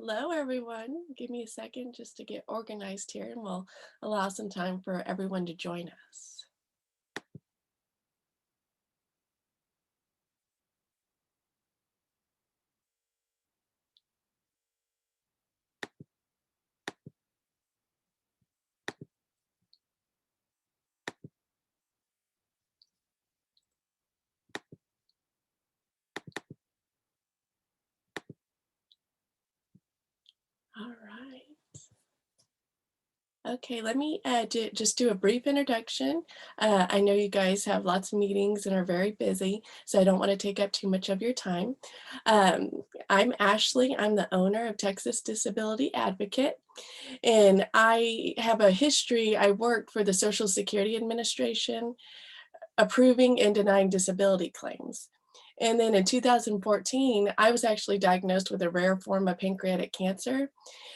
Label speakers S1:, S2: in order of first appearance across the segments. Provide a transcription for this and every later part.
S1: Hello, everyone. Give me a second just to get organized here and we'll allow some time for everyone to join us. All right. Okay, let me just do a brief introduction. I know you guys have lots of meetings and are very busy, so I don't want to take up too much of your time. Um, I'm Ashley. I'm the owner of Texas Disability Advocate, and I have a history. I worked for the Social Security Administration, approving and denying disability claims. And then in 2014, I was actually diagnosed with a rare form of pancreatic cancer.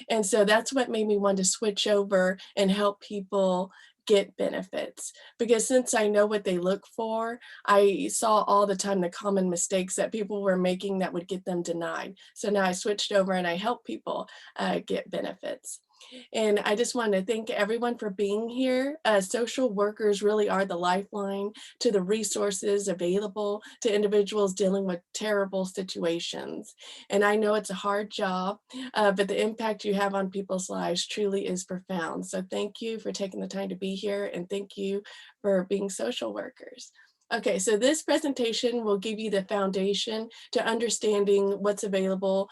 S1: And so that's what made me want to switch over and help people get benefits. Because since I know what they look for, I saw all the time the common mistakes that people were making that would get them denied. So now I switched over and I help people get benefits. And I just want to thank everyone for being here. Social workers really are the lifeline to the resources available to individuals dealing with terrible situations. And I know it's a hard job, but the impact you have on people's lives truly is profound. So thank you for taking the time to be here, and thank you for being social workers. Okay, so this presentation will give you the foundation to understanding what's available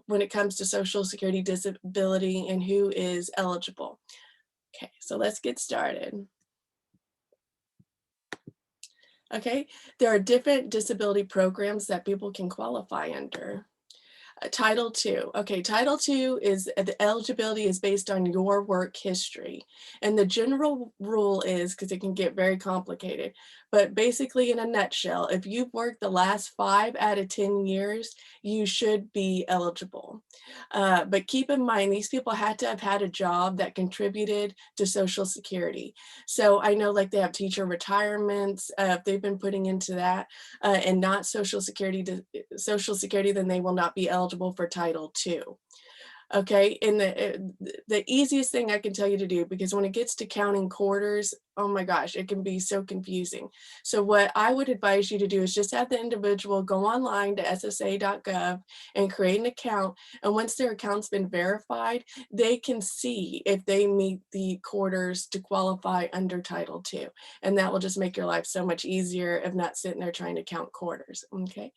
S1: when it comes to Social Security disability and who is eligible. Okay, so let's get started. Okay, there are different disability programs that people can qualify under. Title II. Okay, Title II is the eligibility is based on your work history. And the general rule is, because it can get very complicated, but basically in a nutshell, if you've worked the last 5 out of 10 years, you should be eligible. But keep in mind, these people had to have had a job that contributed to Social Security. So I know like they have teacher retirements, if they've been putting into that, and not Social Security, then they will not be eligible for Title II. Okay, and the easiest thing I can tell you to do, because when it gets to counting quarters, oh my gosh, it can be so confusing. So what I would advise you to do is just have the individual go online to ssa.gov and create an account. And once their account's been verified, they can see if they meet the quarters to qualify under Title II. And that will just make your life so much easier of not sitting there trying to count quarters, okay?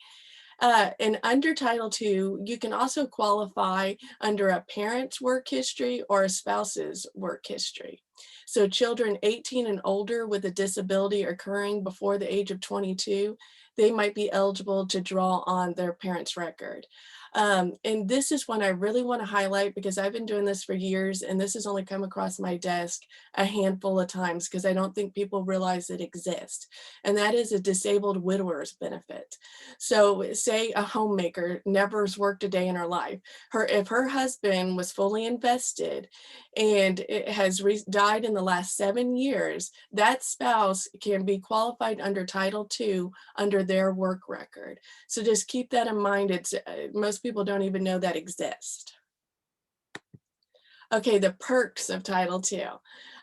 S1: And under Title II, you can also qualify under a parent's work history or a spouse's work history. So children 18 and older with a disability occurring before the age of 22, they might be eligible to draw on their parent's record. And this is one I really want to highlight because I've been doing this for years, and this has only come across my desk a handful of times because I don't think people realize it exists. And that is a disabled widower's benefit. So say a homemaker never's worked a day in her life. If her husband was fully invested and it has died in the last 7 years, that spouse can be qualified under Title II under their work record. So just keep that in mind. It's most people don't even know that exists. Okay, the perks of Title II.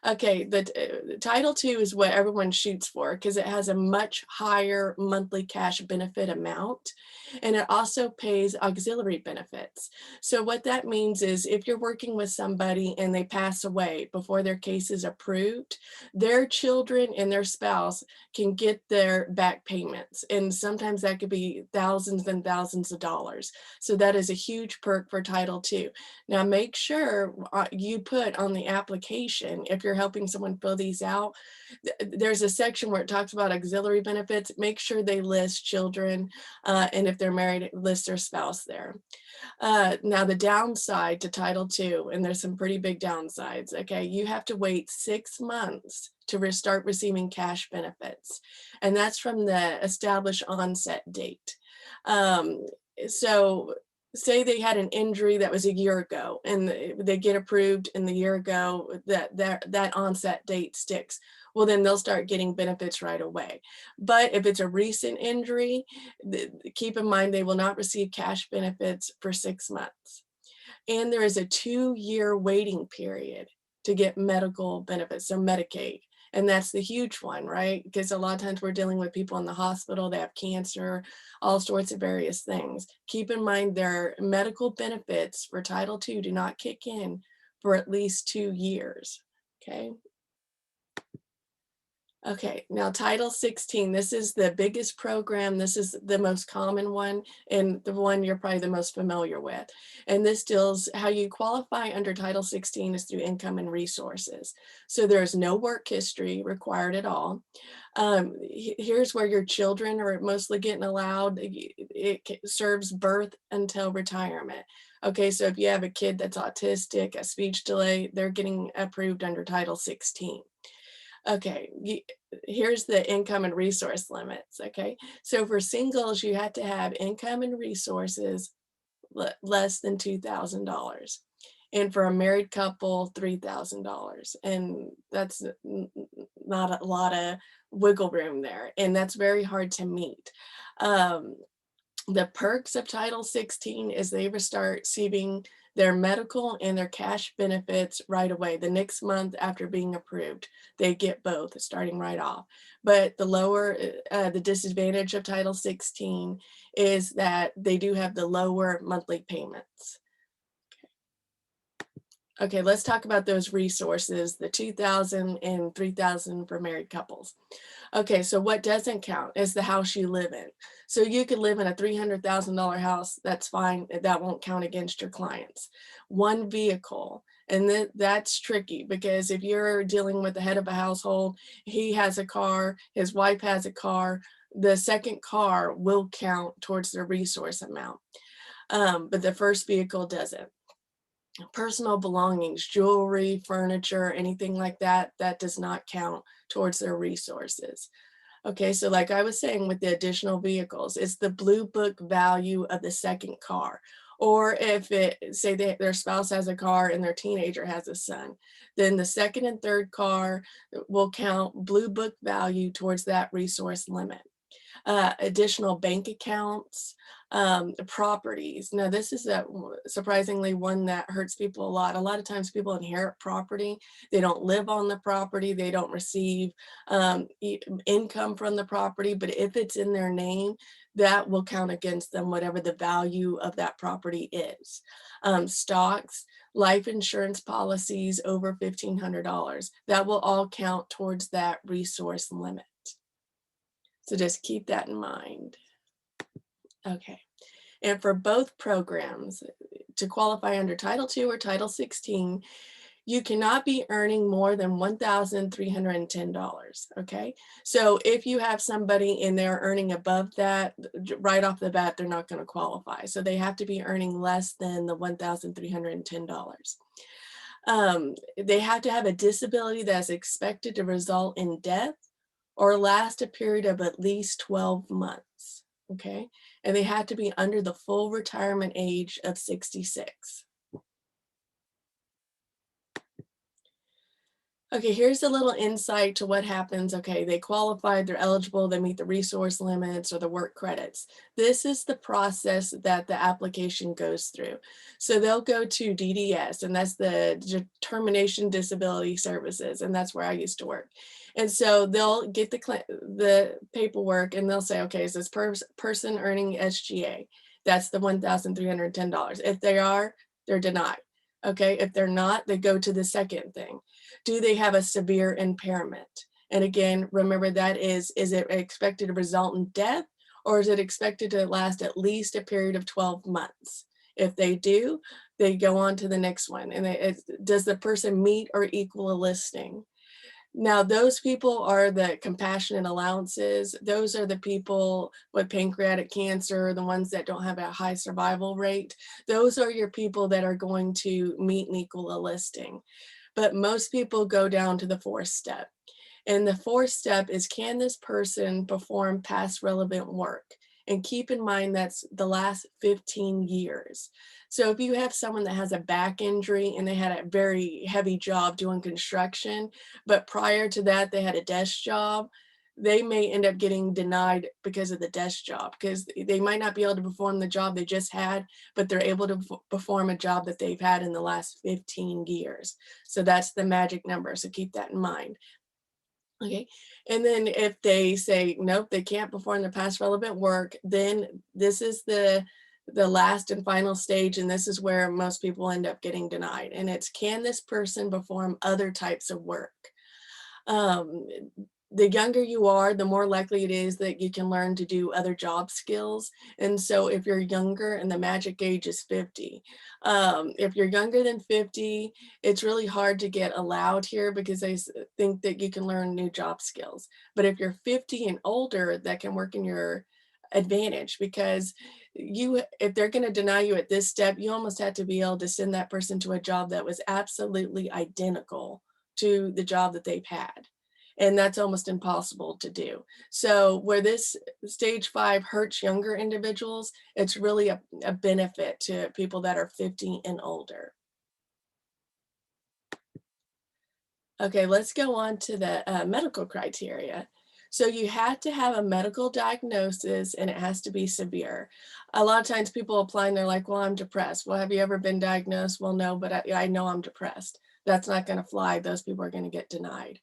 S1: Okay, the Title II is what everyone shoots for because it has a much higher monthly cash benefit amount, and it also pays auxiliary benefits. So what that means is if you're working with somebody and they pass away before their case is approved, their children and their spouse can get their back payments, and sometimes that could be thousands and thousands of dollars. So that is a huge perk for Title II. Now make sure you put on the application, if you're helping someone fill these out, there's a section where it talks about auxiliary benefits. Make sure they list children, and if they're married, list their spouse there. Now the downside to Title II, and there's some pretty big downsides, okay, you have to wait 6 months to start receiving cash benefits. And that's from the established onset date. So say they had an injury that was a year ago and they get approved in the year ago, that onset date sticks, well then they'll start getting benefits right away. But if it's a recent injury, keep in mind they will not receive cash benefits for 6 months. And there is a 2-year waiting period to get medical benefits, so Medicaid. And that's the huge one, right? Because a lot of times we're dealing with people in the hospital, they have cancer, all sorts of various things. Keep in mind their medical benefits for Title II do not kick in for at least 2 years, okay? Okay, now Title 16, this is the biggest program. This is the most common one and the one you're probably the most familiar with. And this deals how you qualify under Title 16 is through income and resources. So there's no work history required at all. Here's where your children are mostly getting allowed. It serves birth until retirement. Okay, so if you have a kid that's autistic, a speech delay, they're getting approved under Title 16. Okay, here's the income and resource limits, okay? So for singles, you have to have income and resources less than $2,000. And for a married couple, $3,000. And that's not a lot of wiggle room there. And that's very hard to meet. Um, the perks of Title 16 is they will start receiving their medical and their cash benefits right away. The next month after being approved, they get both starting right off. But the disadvantage of Title 16 is that they do have the lower monthly payments. Okay, let's talk about those resources, the 2,000 and 3,000 for married couples. Okay, so what doesn't count is the house you live in. So you could live in a $300,000 house, that's fine, that won't count against your clients. One vehicle, and that's tricky because if you're dealing with the head of a household, he has a car, his wife has a car, the second car will count towards the resource amount. But the first vehicle doesn't. Personal belongings, jewelry, furniture, anything like that, that does not count towards their resources. Okay, so like I was saying with the additional vehicles, it's the blue book value of the second car. Or if say their spouse has a car and their teenager has a son, then the second and third car will count blue book value towards that resource limit. Additional bank accounts, properties. Now, this is surprisingly one that hurts people a lot. A lot of times people inherit property. They don't live on the property. They don't receive income from the property. But if it's in their name, that will count against them, whatever the value of that property is. Stocks, life insurance policies over $1,500. That will all count towards that resource limit. So just keep that in mind. Okay. And for both programs, to qualify under Title II or Title 16, you cannot be earning more than $1,310. Okay. So if you have somebody and they're earning above that, right off the bat, they're not going to qualify. So they have to be earning less than the $1,310. They have to have a disability that's expected to result in death or last a period of at least 12 months, okay? And they have to be under the full retirement age of 66. Okay, here's a little insight to what happens. Okay, they qualified, they're eligible, they meet the resource limits or the work credits. This is the process that the application goes through. So they'll go to DDS, and that's the Determination Disability Services, and that's where I used to work. And so they'll get the paperwork and they'll say, okay, is this person earning SGA? That's the $1,310. If they are, they're denied. Okay, if they're not, they go to the second thing. Do they have a severe impairment? And again, remember that is it expected to result in death or is it expected to last at least a period of 12 months? If they do, they go on to the next one. And does the person meet or equal a listing? Now, those people are the compassionate allowances. Those are the people with pancreatic cancer, the ones that don't have a high survival rate. Those are your people that are going to meet and equal a listing. But most people go down to the fourth step. And the fourth step is, can this person perform past relevant work? And keep in mind that's the last 15 years. So if you have someone that has a back injury and they had a very heavy job doing construction, but prior to that they had a desk job, they may end up getting denied because of the desk job, because they might not be able to perform the job they just had, but they're able to perform a job that they've had in the last 15 years. So that's the magic number. So keep that in mind. Okay. And then if they say, nope, they can't perform the past relevant work, then this is the last and final stage. And this is where most people end up getting denied. And it's, can this person perform other types of work? Um, the younger you are, the more likely it is that you can learn to do other job skills. And so if you're younger and the magic age is 50, if you're younger than 50, it's really hard to get allowed here because they think that you can learn new job skills. But if you're 50 and older, that can work in your advantage, because if they're going to deny you at this step, you almost have to be able to send that person to a job that was absolutely identical to the job that they've had. And that's almost impossible to do. So where this stage 5 hurts younger individuals, it's really a benefit to people that are 50 and older. Okay, let's go on to the medical criteria. So you have to have a medical diagnosis and it has to be severe. A lot of times people apply and they're like, well, I'm depressed. Well, have you ever been diagnosed? Well, no, but I know I'm depressed. That's not going to fly. Those people are going to get denied.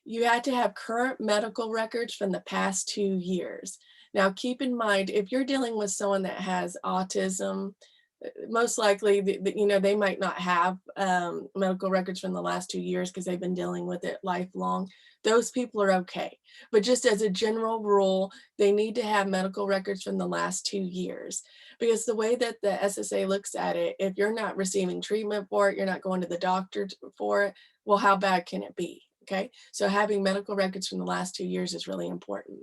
S1: You had to have current medical records from the past 2 years. Now, keep in mind, if you're dealing with someone that has autism, most likely, they might not have medical records from the last 2 years because they've been dealing with it lifelong. Those people are okay. But just as a general rule, they need to have medical records from the last 2 years, because the way that the SSA looks at it, if you're not receiving treatment for it, you're not going to the doctor for it, well, how bad can it be? Okay, so having medical records from the last 2 years is really important.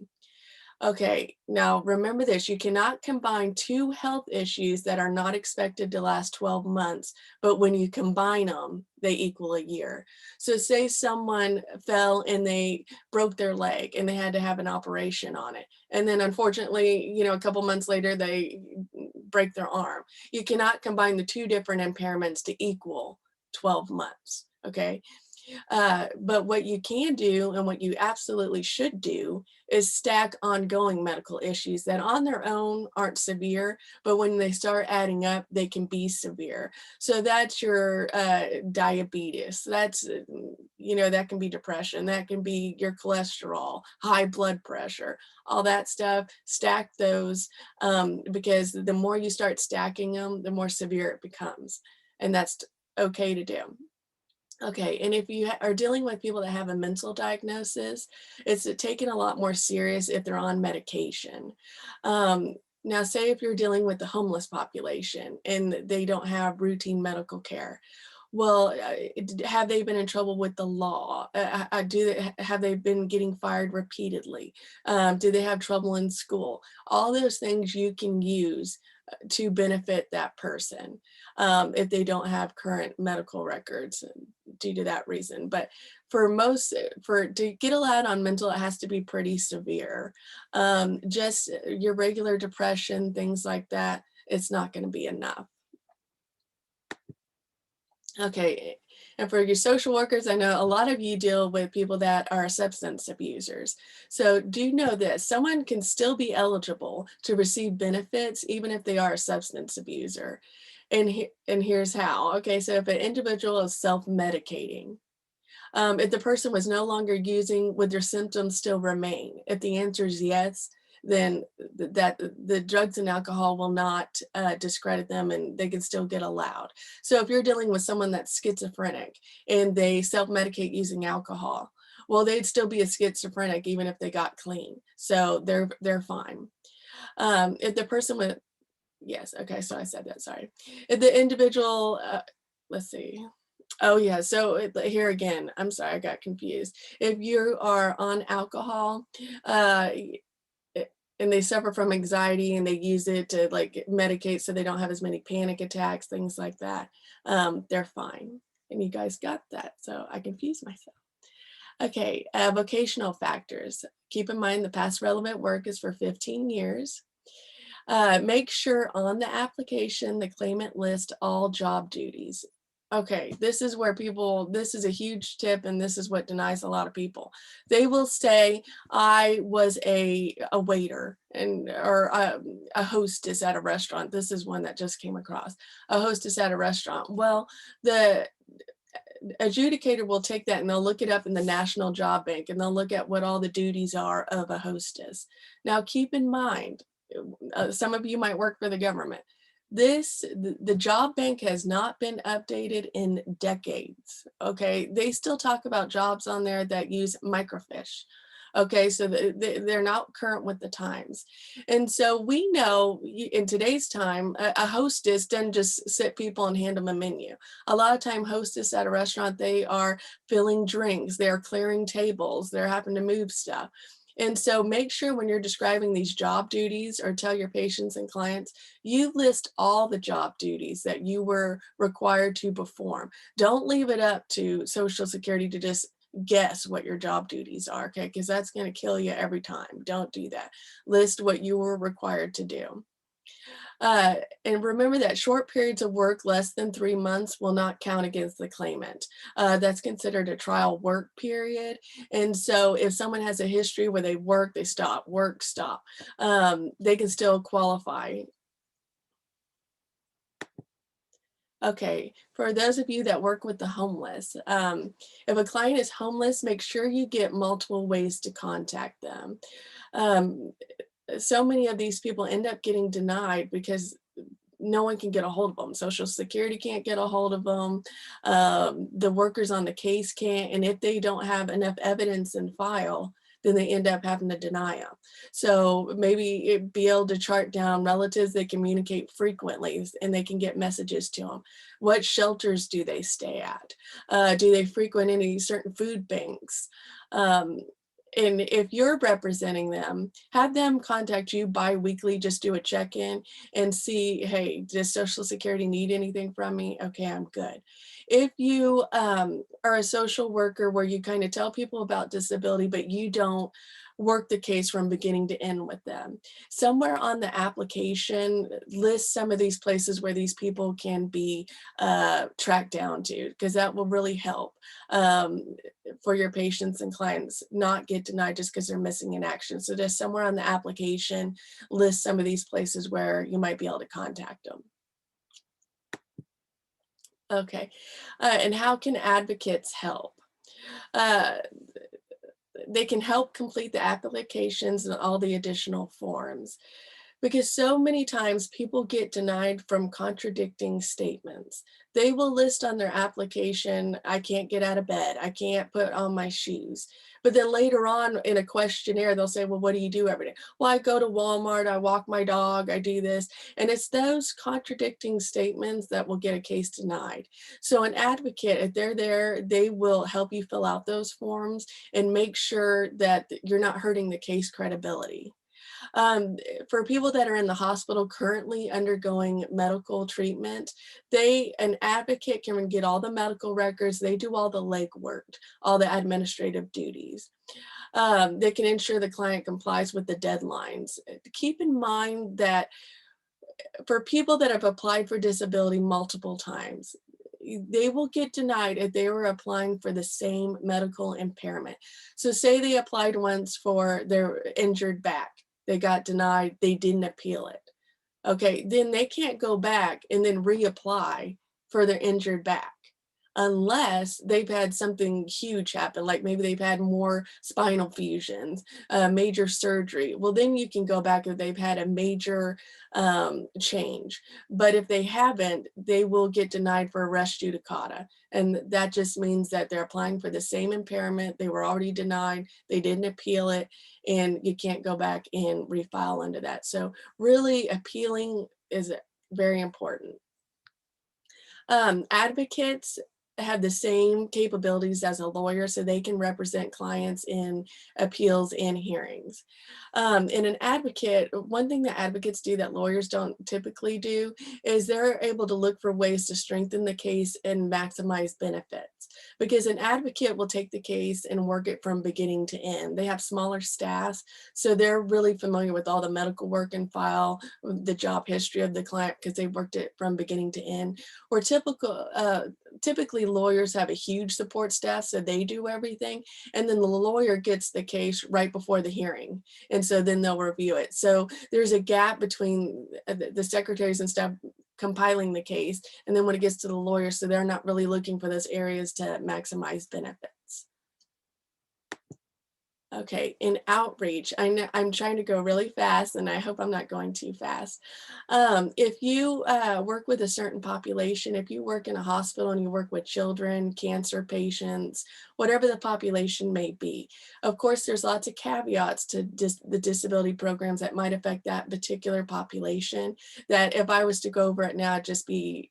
S1: Okay, now remember this, you cannot combine 2 health issues that are not expected to last 12 months, but when you combine them, they equal a year. So say someone fell and they broke their leg and they had to have an operation on it. And then unfortunately, a couple months later, they break their arm. You cannot combine the 2 different impairments to equal 12 months, okay? But what you can do and what you absolutely should do is stack ongoing medical issues that on their own aren't severe, but when they start adding up, they can be severe. So that's your diabetes. That's, that can be depression. That can be your cholesterol, high blood pressure, all that stuff. Stack those because the more you start stacking them, the more severe it becomes. And that's okay to do. Okay, and if you are dealing with people that have a mental diagnosis, it's taken a lot more serious if they're on medication. Now, say if you're dealing with the homeless population and they don't have routine medical care. Well, have they been in trouble with the law? Have they been getting fired repeatedly? Do they have trouble in school? All those things you can use to benefit that person if they don't have current medical records due to that reason. But to get allowed on mental, it has to be pretty severe. Just your regular depression, things like that, it's not going to be enough. Okay, and for your social workers, I know a lot of you deal with people that are substance abusers. So do know this, someone can still be eligible to receive benefits even if they are a substance abuser. And here's how. Okay, so if an individual is self-medicating, if the person was no longer using, would their symptoms still remain? If the answer is yes, then that the drugs and alcohol will not discredit them and they can still get allowed. So if you're dealing with someone that's schizophrenic and they self-medicate using alcohol, well, they'd still be a schizophrenic even if they got clean. So they're fine. If the person with, yes, okay, so I said that, sorry. If the individual, let's see. Oh yeah, so here again, I'm sorry, I got confused. If you are on alcohol, and they suffer from anxiety and they use it to like medicate so they don't have as many panic attacks, things like that, they're fine. And you guys got that, so I confused myself. Okay, vocational factors. Keep in mind the past relevant work is for 15 years. Make sure on the application the claimant lists all job duties. Okay, this is where people, this is a huge tip, and this is what denies a lot of people. They will say, I was a waiter and or a hostess at a restaurant. This is one that just came across. A hostess at a restaurant. Well, the adjudicator will take that and they'll look it up in the National Job Bank and they'll look at what all the duties are of a hostess. Now, keep in mind, some of you might work for the government. The job bank has not been updated in decades. Okay, they still talk about jobs on there that use microfiche. Okay, so they're not current with the times. And so we know in today's time, a hostess doesn't just sit people and hand them a menu. A lot of time hostess at a restaurant, they are filling drinks, they're clearing tables, they're having to move stuff. And so make sure when you're describing these job duties or tell your patients and clients, you list all the job duties that you were required to perform. Don't leave it up to Social Security to just guess what your job duties are, okay? Because that's going to kill you every time. Don't do that. List what you were required to do. Uh, and remember that short periods of work less than 3 months will not count against the claimant. That's considered a trial work period. And so if someone has a history where they work, they stop, work, stop, they can still qualify. Okay, for those of you that work with the homeless, if a client is homeless, make sure you get multiple ways to contact them. Um, so many of these people end up getting denied because no one can get a hold of them. Social Security can't get a hold of them. The workers on the case can't. And if they don't have enough evidence in file, then they end up having to deny them. So maybe be able to chart down relatives they communicate frequently and they can get messages to them. What shelters do they stay at? Do they frequent any certain food banks? Um, and if you're representing them, have them contact you bi-weekly, just do a check-in and see, hey, does Social Security need anything from me? Okay, I'm good. If you are a social worker where you kind of tell people about disability, but you don't work the case from beginning to end with them, somewhere on the application, list some of these places where these people can be tracked down to, because that will really help for your patients and clients not get denied just because they're missing in action. So just somewhere on the application, list some of these places where you might be able to contact them. Okay, and how can advocates help? Uh, they can help complete the applications and all the additional forms, because so many times people get denied from contradicting statements. They will list on their application, I can't get out of bed, I can't put on my shoes. But then later on in a questionnaire, they'll say, well, what do you do every day? Well, I go to Walmart, I walk my dog, I do this. And it's those contradicting statements that will get a case denied. So an advocate, if they're there, they will help you fill out those forms and make sure that you're not hurting the case credibility. For people that are in the hospital currently undergoing medical treatment, an advocate can get all the medical records, they do all the legwork, all the administrative duties. They can ensure the client complies with the deadlines. Keep in mind that for people that have applied for disability multiple times, they will get denied if they were applying for the same medical impairment. So say they applied once for their injured back, they got denied, they didn't appeal it. Okay, then they can't go back and then reapply for their injured back unless they've had something huge happen, like maybe they've had more spinal fusions, major surgery. Well, then you can go back if they've had a major change. But if they haven't, they will get denied for res judicata. And that just means that they're applying for the same impairment. They were already denied, they didn't appeal it, and you can't go back and refile under that. So really appealing is very important. Advocates have the same capabilities as a lawyer, so they can represent clients in appeals and hearings. And an advocate, one thing that advocates do that lawyers don't typically do is they're able to look for ways to strengthen the case and maximize benefits. because an advocate will take the case and work it from beginning to end. They have smaller staffs, so they're really familiar with all the medical work and file, the job history of the client because they worked it from beginning to end. Where typically lawyers have a huge support staff, so they do everything, and then the lawyer gets the case right before the hearing, and so then they'll review it. So there's a gap between the secretaries and stuff compiling the case, and then when it gets to the lawyer, so they're not really looking for those areas to maximize benefits. Okay, in outreach, I know I'm trying to go really fast and I hope I'm not going too fast. If you work with a certain population, if you work in a hospital and you work with children, cancer patients, whatever the population may be, of course, there's lots of caveats to the disability programs that might affect that particular population that if I was to go over it now, it'd just be,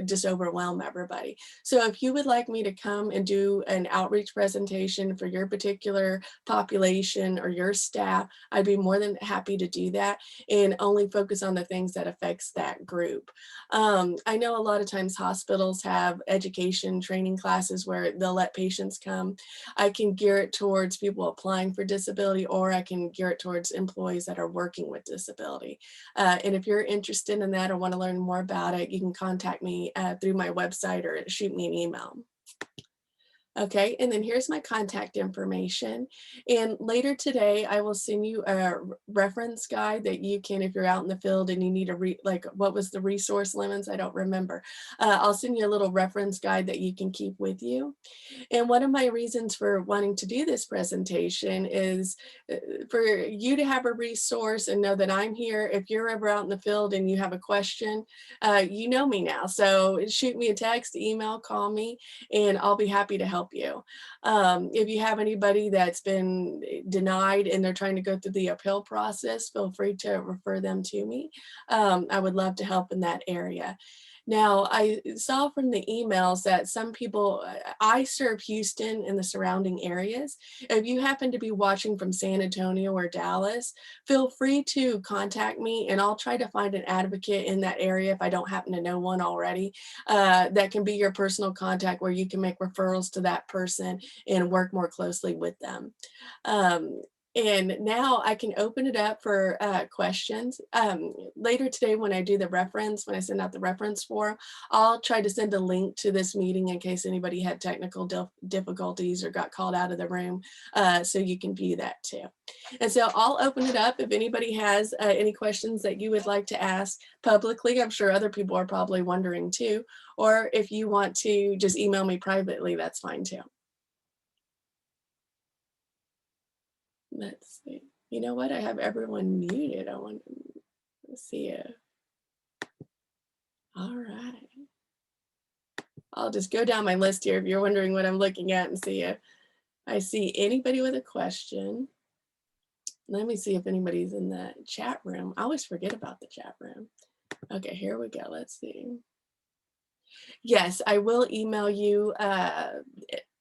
S1: just overwhelm everybody. So if you would like me to come and do an outreach presentation for your particular population or your staff, I'd be more than happy to do that and only focus on the things that affects that group. I know a lot of times hospitals have education training classes where they'll let patients come. I can gear it towards people applying for disability, or I can gear it towards employees that are working with disability. And if you're interested in that or want to learn more about it, you can contact me through my website or shoot me an email. Okay, and then here's my contact information. And later today, I will send you a reference guide that you can, if you're out in the field and you need like, what was the resource limits? I don't remember. I'll send you a little reference guide that you can keep with you. And one of my reasons for wanting to do this presentation is for you to have a resource and know that I'm here. If you're ever out in the field and you have a question, you know me now. So shoot me a text, email, call me, and I'll be happy to help you. If you have anybody that's been denied and they're trying to go through the appeal process, feel free to refer them to me. I would love to help in that area. Now, I saw from the emails that some people, I serve Houston and the surrounding areas. If you happen to be watching from San Antonio or Dallas, feel free to contact me and I'll try to find an advocate in that area if I don't happen to know one already. That can be your personal contact where you can make referrals to that person and work more closely with them. And now I can open it up for questions. Later today, when I do the reference, when I send out the reference form, I'll try to send a link to this meeting in case anybody had technical difficulties or got called out of the room, so you can view that too. And so I'll open it up. If anybody has any questions that you would like to ask publicly, I'm sure other people are probably wondering too, or if you want to just email me privately, that's fine too. Let's see. You know what? I have everyone muted. I want to see it. All right. I'll just go down my list here if you're wondering what I'm looking at and see if I see anybody with a question. Let me see if anybody's in the chat room. I always forget about the chat room. Okay, here we go. Let's see. Yes, I will email you.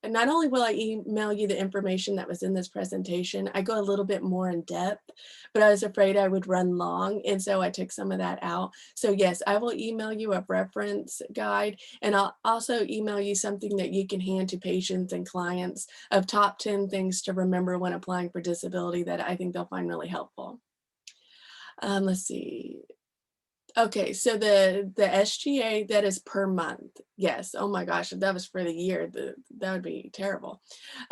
S1: Not only will I email you the information that was in this presentation, I go a little bit more in depth, but I was afraid I would run long, and so I took some of that out. So yes, I will email you a reference guide, and I'll also email you something that you can hand to patients and clients of top 10 things to remember when applying for disability that I think they'll find really helpful. Let's see. Okay, so the SGA, that is per month. Yes. Oh my gosh, if that was for the year, that would be terrible.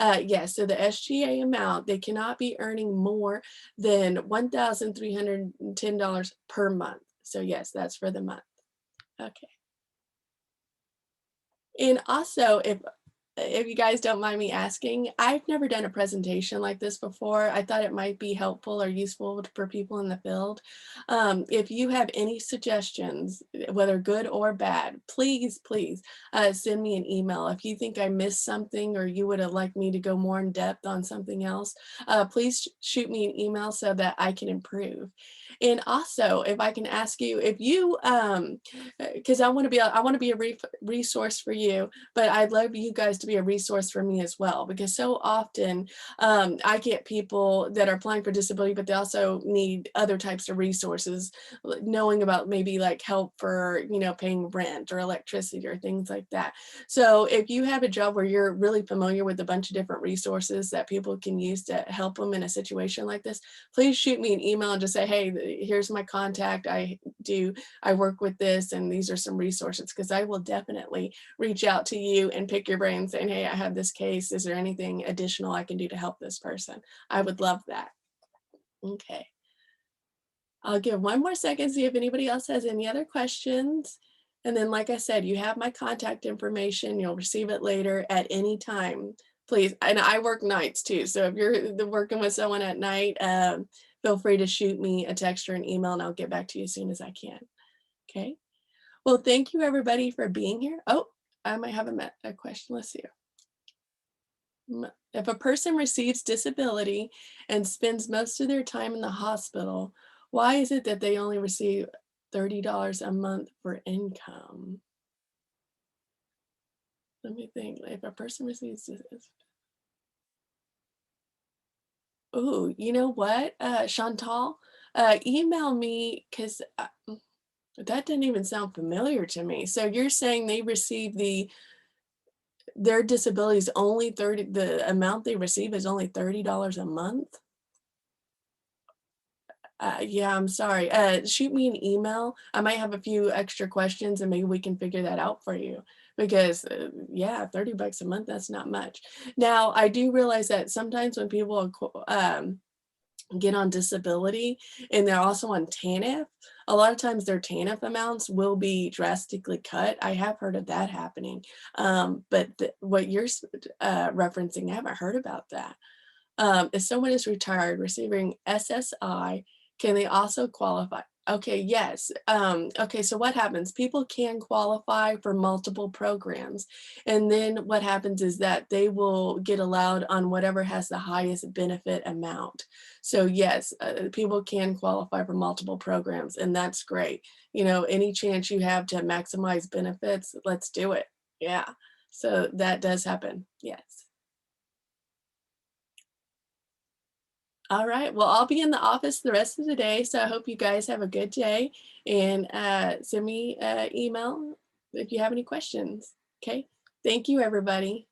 S1: Yes, so the SGA amount, they cannot be earning more than $1,310 per month. So yes, that's for the month. Okay. And also, if you guys don't mind me asking, I've never done a presentation like this before. I thought it might be helpful or useful for people in the field. If you have any suggestions, whether good or bad, please send me an email. If you think I missed something or you would have liked me to go more in depth on something else, please shoot me an email so that I can improve. And also, if I can ask you, if you, because I want to be a resource for you, but I'd love you guys to to be a resource for me as well, because so often I get people that are applying for disability, but they also need other types of resources, knowing about maybe like help for, paying rent or electricity or things like that. So if you have a job where you're really familiar with a bunch of different resources that people can use to help them in a situation like this, please shoot me an email and just say, hey, here's my contact. I work with this and these are some resources, because I will definitely reach out to you and pick your brain saying, hey, I have this case. Is there anything additional I can do to help this person? I would love that. Okay. I'll give one more second, see if anybody else has any other questions. And then, like I said, you have my contact information. You'll receive it later at any time, please. And I work nights too. So if you're working with someone at night, feel free to shoot me a text or an email and I'll get back to you as soon as I can. Okay. Well, thank you everybody for being here. Oh, I might have a question. Let's see. If a person receives disability and spends most of their time in the hospital, why is it that they only receive $30 a month for income? Let me think. If a person receives this, oh, you know what, Chantal, email me because that didn't even sound familiar to me. So you're saying they receive their disability is only 30, the amount they receive is only $30 a month? Yeah, I'm sorry. Shoot me an email. I might have a few extra questions and maybe we can figure that out for you. Because yeah, 30 bucks a month, that's not much. Now, I do realize that sometimes when people get on disability and they're also on TANF, a lot of times their TANF amounts will be drastically cut. I have heard of that happening. But what you're referencing, I haven't heard about that. If someone is retired receiving SSI, can they also qualify? Okay, yes. Okay, so what happens? People can qualify for multiple programs. And then what happens is that they will get allowed on whatever has the highest benefit amount. So yes, people can qualify for multiple programs, and that's great. Any chance you have to maximize benefits, let's do it. Yeah. So that does happen. Yes. All right. Well, I'll be in the office the rest of the day, so I hope you guys have a good day and send me an email if you have any questions. Okay. Thank you, everybody.